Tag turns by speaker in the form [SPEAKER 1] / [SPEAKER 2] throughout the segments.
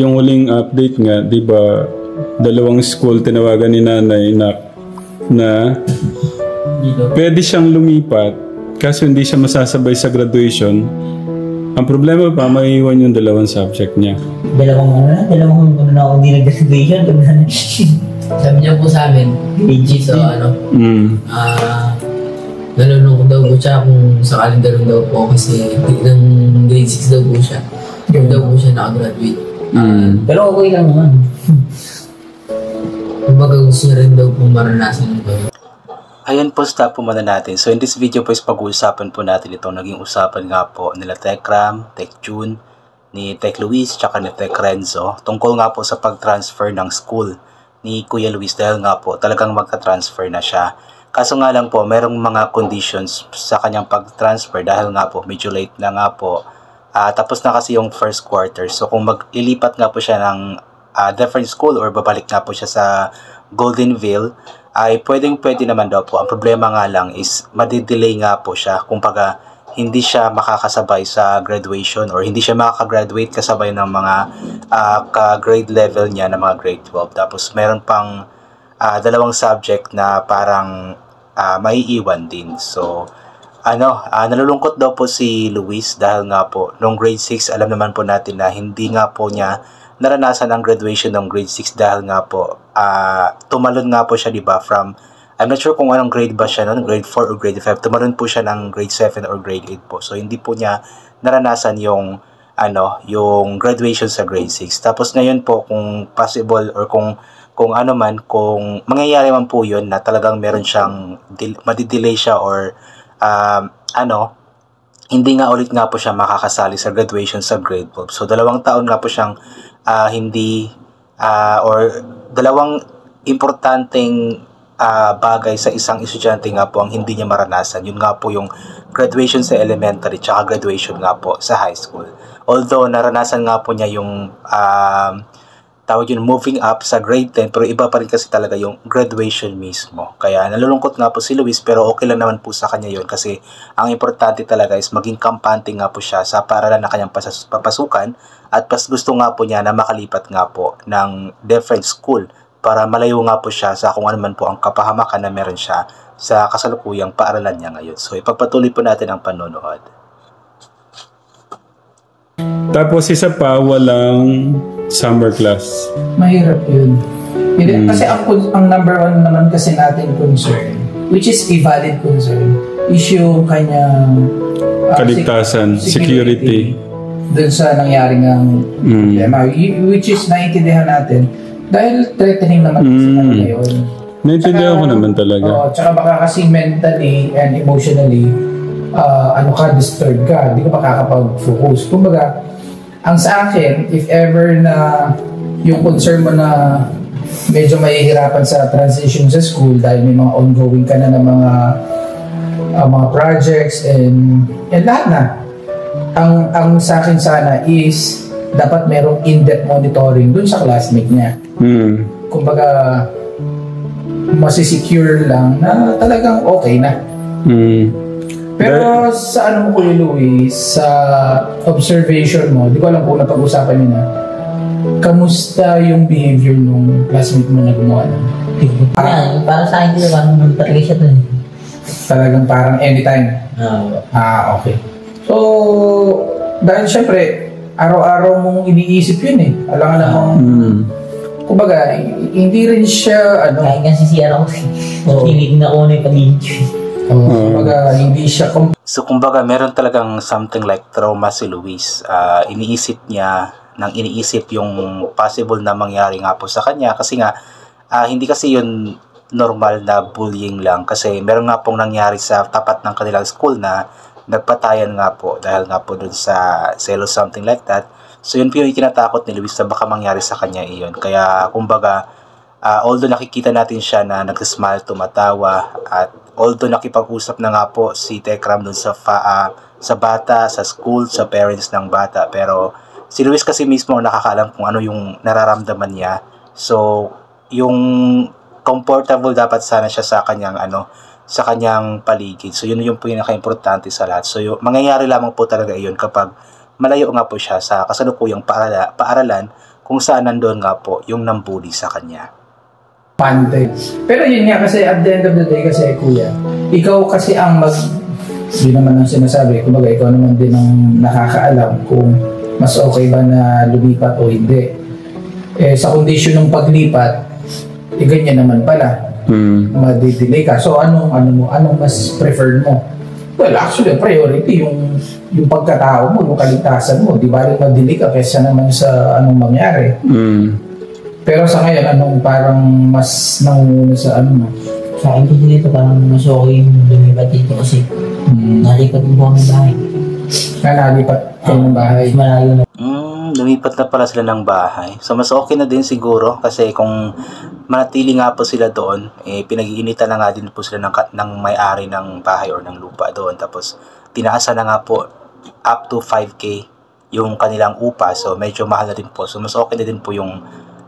[SPEAKER 1] Yung huling update nga, di ba, dalawang school tinawagan ni nanay na pwede siyang lumipat kaso hindi siya masasabay sa graduation. Ang problema pa, maiiwan yung dalawang subject niya.
[SPEAKER 2] Dalawang na ako hindi nag-graduation.
[SPEAKER 3] Sabi niya po sa amin, so nalulungkot daw po siya kung sakaling dalawang daw po kasi ng grade 6 daw po siya. Yung daw po siya nakagraduate.
[SPEAKER 2] Pero okay lang naman.
[SPEAKER 3] Kumbaga gusto niya rin daw po maranasan ito.
[SPEAKER 4] Ayan po, stop po muna natin. So in this video po is pag-uusapan po natin itong naging usapan nga po nila Tekram, Tekjun, ni Tek Luis, tsaka ni Tek Renzo tungkol nga po sa pag-transfer ng school ni Kuya Luis dahil nga po talagang magka-transfer na siya. Kaso nga lang po, merong mga conditions sa kanyang pag-transfer dahil nga po medyo late na nga po. Tapos na kasi yung first quarter. So kung maglilipat nga po siya ng different school or babalik nga po siya sa Goldenville, ay pwede naman daw po. Ang problema nga lang is madidelay nga po siya. Kumbaga hindi siya makakasabay sa graduation or hindi siya makakagraduate kasabay ng mga ka-grade level niya na mga grade 12. Tapos meron pang dalawang subject na parang maiiwan din. So nalulungkot daw po si Luis dahil nga po nung grade 6 alam naman po natin na hindi nga po niya naranasan ang graduation ng grade 6 dahil nga po tumalon nga po siya, di ba, from I'm not sure kung anong grade ba siya noon, grade 4 or grade 5. Tumalon po siya ng grade 7 or grade 8 po. So hindi po niya naranasan yung yung graduation sa grade 6. Tapos ngayon po kung possible or kung mangyayari man po 'yon na talagang meron siyang madidelay siya or hindi nga ulit nga po siya makakasali sa graduation sa grade 12. So, 2 taon nga po siyang or dalawang importanteng bagay sa isang estudyante nga po ang hindi niya maranasan. Yun nga po yung graduation sa elementary tsaka graduation nga po sa high school. Although, naranasan nga po niya yung moving up sa grade 10, pero iba pa rin kasi talaga yung graduation mismo. Kaya nalulungkot nga po si Luis, pero okay lang naman po sa kanya yun kasi ang importante talaga is maging kampante nga po siya sa paaralan na kanyang papasukan at pas gusto nga po niya na makalipat nga po ng different school para malayo nga po siya sa kung ano man po ang kapahamakan na meron siya sa kasalukuyang paaralan niya ngayon. So ipagpatuloy po natin ang panonood.
[SPEAKER 1] Tapos isa pa, walang summer class.
[SPEAKER 5] Mahirap yun. Kasi ang number one naman kasi natin concern, which is a valid concern, is yung kanyang
[SPEAKER 1] kaligtasan, security.
[SPEAKER 5] Dun sa nangyari ng problema, which is naiintindihan natin dahil threatening naman kasi talaga yun.
[SPEAKER 1] Naintindihan ko naman talaga.
[SPEAKER 5] Tsaka baka kasi mentally and emotionally disturbed ka, hindi ka makakapag-focus. Kumbaga, ang sa akin, if ever na yung concern mo na medyo mahihirapan sa transition sa school dahil may mga ongoing ka na ng mga projects and lahat na. Ang sa akin sana is dapat merong in-depth monitoring dun sa classmate niya. Kumbaga, masisecure lang na talagang okay na. Pero sa mo Kuya Luis, sa observation mo, di ko alam kung napag-usapan niyo na, kamusta yung behavior nung classmate mo na gumawa nun?
[SPEAKER 2] Para sa akin, parang talaga siya dun.
[SPEAKER 5] Talagang parang anytime? Okay. So, dahil syempre, araw-araw mong iniisip yun eh. Alam ka namang, kumbaga, hindi rin siya,
[SPEAKER 2] Kaya nga sisiyara ko, hilig na ko na yung paligid.
[SPEAKER 5] Kumbaga, hindi siya
[SPEAKER 4] So kumbaga meron talagang something like trauma si Luis. Iniisip yung possible na mangyari nga po sa kanya kasi nga hindi kasi yun normal na bullying lang kasi meron nga pong nangyari sa tapat ng kanilang school na nagpatayan nga po dahil nga po dun sa selos, something like that. So yun po yung tinatakot ni Luis na baka mangyari sa kanya iyon. Kaya kumbaga although nakikita natin siya na nagsismile, tumatawa, at although nakipag-usap na nga po si Tekram dun sa bata, sa school, sa parents ng bata, pero si Luis kasi mismo nakakaalam kung ano yung nararamdaman niya. So, yung comfortable dapat sana siya sa kanyang paligid. So, yun yung pinaka-importante sa lahat. So, mangyayari lamang po talaga yun kapag malayo nga po siya sa kasalukuyang paaralan kung saan nandoon nga po yung nambuli sa kanya.
[SPEAKER 5] Pante. Pero yun nga kasi at the end of the day kasi kuya, ikaw kasi ang di naman ang sinasabi, kumbaga ikaw naman din ang nakakaalam kung mas okay ba na lumipat o hindi. Sa kondisyon ng paglipat, ganyan naman pala. Madidelay ka. So anong mas preferred mo? Well, actually, priority yung pagkatao mo, yung kaligtasan mo. Di ba rin madelay ka kaysa naman sa anong mangyari. Pero sa ngayon, anong parang mas nangunguna sa ano mo?
[SPEAKER 2] Sa akin kasi dito parang mas okay yung lumipat dito kasi nalipat yung buong bahay.
[SPEAKER 5] Nalipat kayo ng bahay.
[SPEAKER 2] Mas malayo na.
[SPEAKER 4] Lumipat na pala sila ng bahay. So mas okay na din siguro kasi kung manatili nga po sila doon, pinag-iinitan na nga din po sila ng may-ari ng bahay or ng lupa doon. Tapos tinaasan na nga po up to 5K yung kanilang upa. So medyo mahal na din po. So mas okay na din po yung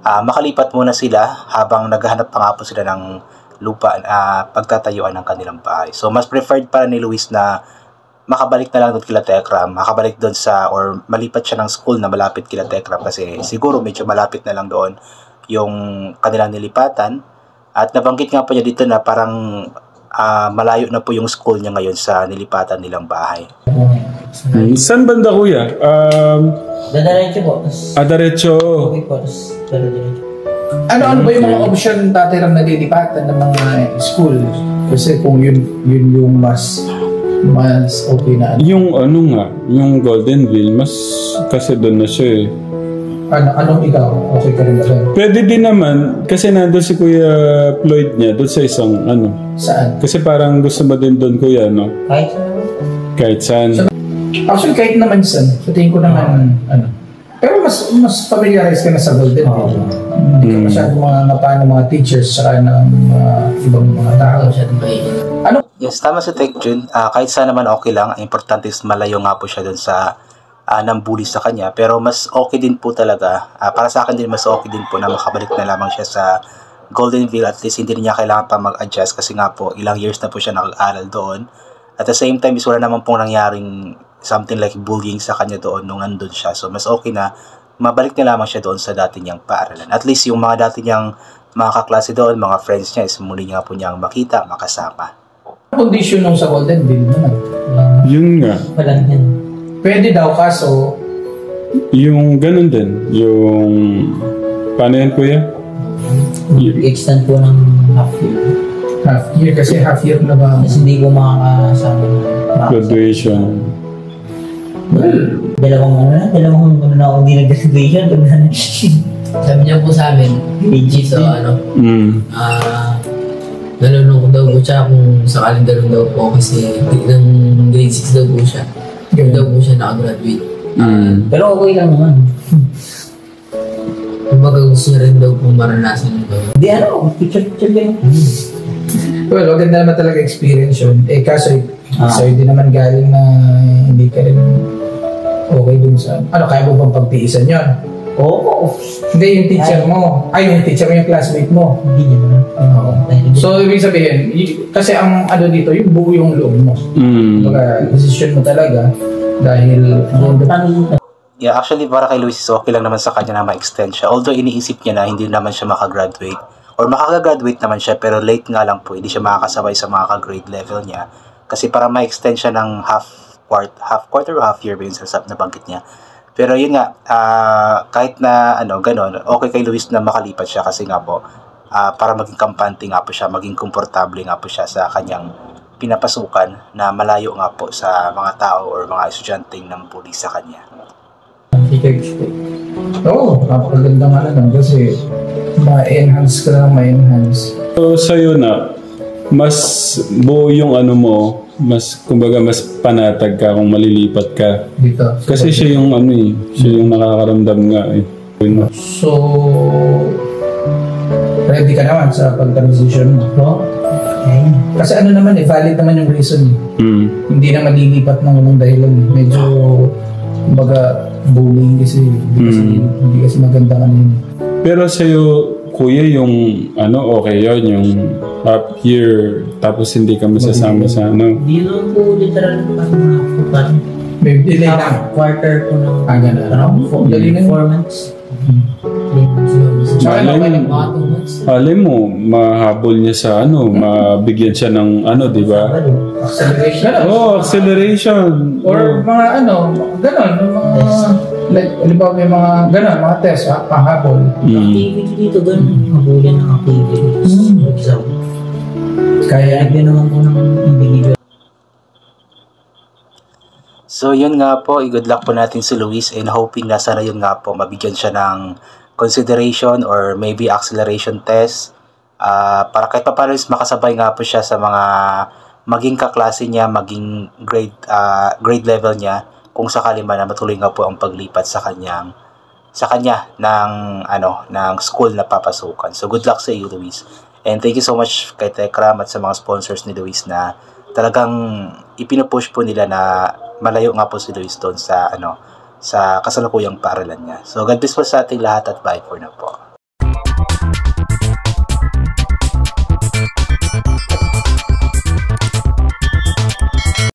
[SPEAKER 4] makalipat muna sila habang naghahanap pa nga po sila ng lupa, pagtatayuan ng kanilang bahay. So mas preferred para ni Luis na makabalik na lang doon kila Tekram, makabalik doon or malipat siya ng school na malapit kila Tekram kasi siguro medyo malapit na lang doon yung kanilang nilipatan. At nabanggit nga po niya dito na parang malayo na po yung school niya ngayon sa nilipatan nilang bahay.
[SPEAKER 1] Saan banda kuya?
[SPEAKER 2] Dadaretso po.
[SPEAKER 1] Diretso.
[SPEAKER 2] Okay po, tapos dadaretso.
[SPEAKER 5] Ano ba yung mga option dati rin nalilipatan ng mga school? Kasi kung yun yung mas okay na ano.
[SPEAKER 1] Yung ano nga, yung Goldenville, mas kasi doon na siya eh.
[SPEAKER 5] Anong ikaw? Okay ka rin ba?
[SPEAKER 1] Pwede din naman, kasi nandun si Kuya Floyd niya, doon sa isang ano.
[SPEAKER 5] Saan?
[SPEAKER 1] Kasi parang gusto mo din doon kuya, no?
[SPEAKER 2] Kahit saan.
[SPEAKER 1] Kahit saan.
[SPEAKER 5] Actually, kahit naman saan. Sa tingin ko naman, ano. Pero mas familiarize ka na sa Goldenville. Hindi ka masyadong mga ng mga teachers saka ng ibang mga tao. Ano?
[SPEAKER 4] Yes, tama si Tech Jun. Kahit saan naman okay lang. Ang importante is malayo nga po siya doon sa nambuli sa kanya. Pero mas okay din po talaga. Para sa akin din, mas okay din po na makabalik na lamang siya sa Goldenville. At least hindi niya kailangan pa mag-adjust kasi nga po ilang years na po siya nag-aaral doon. At the same time, is wala naman pong nangyaring something like bullying sa kanya doon nung nandun siya. So mas okay na mabalik na lamang siya doon sa dati niyang paaralan. At least yung mga dati niyang mga kaklase doon, mga friends niya, is muli nga po niyang makita, makasama.
[SPEAKER 5] Condition nung sa Goldenville naman.
[SPEAKER 1] Yun nga.
[SPEAKER 2] Walang yan.
[SPEAKER 5] Pwede daw kaso
[SPEAKER 1] Yung ganun din. Yung... Paano yan kuya?
[SPEAKER 2] Extend po ng half year.
[SPEAKER 5] half year kasi half year na ba?
[SPEAKER 2] Kasi hindi ko makakasama ng
[SPEAKER 1] Graduation.
[SPEAKER 2] dalawang ano na ako hindi nag-graduation.
[SPEAKER 3] Sabi niya po sa amin, so nalulungkot daw po siya kung sakaling ganun daw po kasi ng grade 6 daw po siya. Yung daw po siya nakagraduate.
[SPEAKER 2] Pero okay lang naman.
[SPEAKER 3] Kumbaga gusto niya rin daw pong maranasan ito.
[SPEAKER 2] Hindi picture lang.
[SPEAKER 5] Well, maganda naman talaga experience yun. Kaso sa'yo din naman galing na hindi ka rin okay dun sa... kaya mo bang pagtiisan yun?
[SPEAKER 2] Oo.
[SPEAKER 5] Hindi, yung teacher mo. Yung teacher mo, yung classmate mo.
[SPEAKER 2] Hindi naman.
[SPEAKER 5] So, ibig sabihin, kasi ang dito, yung buo yung loob mo. Baka decision mo talaga dahil...
[SPEAKER 4] Yeah, actually para kay Luis, okay lang naman sa kanya na ma-extend siya. Although iniisip niya na hindi naman siya makagraduate. Or makakagraduate naman siya pero late nga lang po. Hindi siya makakasabay sa mga ka-grade level niya. Kasi para ma-extend siya ng half quarter o half year ba yung na banggit niya. Pero yun nga, kahit na ganon, okay kay Luis na makalipat siya kasi nga po, para maging kampante nga po siya, maging komportable nga po siya sa kanyang pinapasukan na malayo nga po sa mga tao or mga estudyanteng ng pulis sa kanya.
[SPEAKER 5] Napakaganda nga lang kasi ma-enhance ka lang, ma-enhance.
[SPEAKER 1] So sa'yo na, mas buo yung mo, kumbaga mas panatag ka kung malilipat ka.
[SPEAKER 5] Dito.
[SPEAKER 1] Kasi siya yung siya yung nakakaramdam nga eh.
[SPEAKER 5] So, ready ka naman sa pag-transition mo, no? Kasi naman valid naman yung reason. Hindi na malilipat ng unang dahilan. Medyo, kumbaga, bullying kasi. Hindi kasi maganda kanina.
[SPEAKER 1] Pero sa'yo, kuya, yung okay yun, yung half year, tapos hindi ka masasama sa
[SPEAKER 2] Hindi naman po literal
[SPEAKER 5] May delay na.
[SPEAKER 2] quarter po ng
[SPEAKER 5] Ganun.
[SPEAKER 2] 4 months.
[SPEAKER 5] Tsaka
[SPEAKER 1] Malay
[SPEAKER 5] okay lang.
[SPEAKER 1] mo.
[SPEAKER 3] Mga 2 months.
[SPEAKER 1] Alam mo, mahabol niya sa mabigyan siya ng di ba?
[SPEAKER 5] Acceleration.
[SPEAKER 1] Acceleration.
[SPEAKER 5] Or mga ganon, yung mga, like, halimbawa may mga ganon, mga test, panghabol.
[SPEAKER 2] Activity dito, ganun. Habulin ng activity. Exam. Kaya nagyan naman po ng individual.
[SPEAKER 4] So yun nga po, good luck po natin si Luis and hoping na sana yun nga po mabigyan siya ng consideration or maybe acceleration test para kahit paano is makasabay nga po siya sa mga maging kaklase niya, maging grade level niya kung sakali man na matuloy nga po ang paglipat sa kanya ng school na papasukan. So good luck sa iyo, Luis. And thank you so much kay Tekram at sa mga sponsors ni Luis na talagang ipinupush po nila na malayo nga po si Luis doon sa sa kasalukuyang paaralan niya. So God bless po sa ating lahat at bye for now po.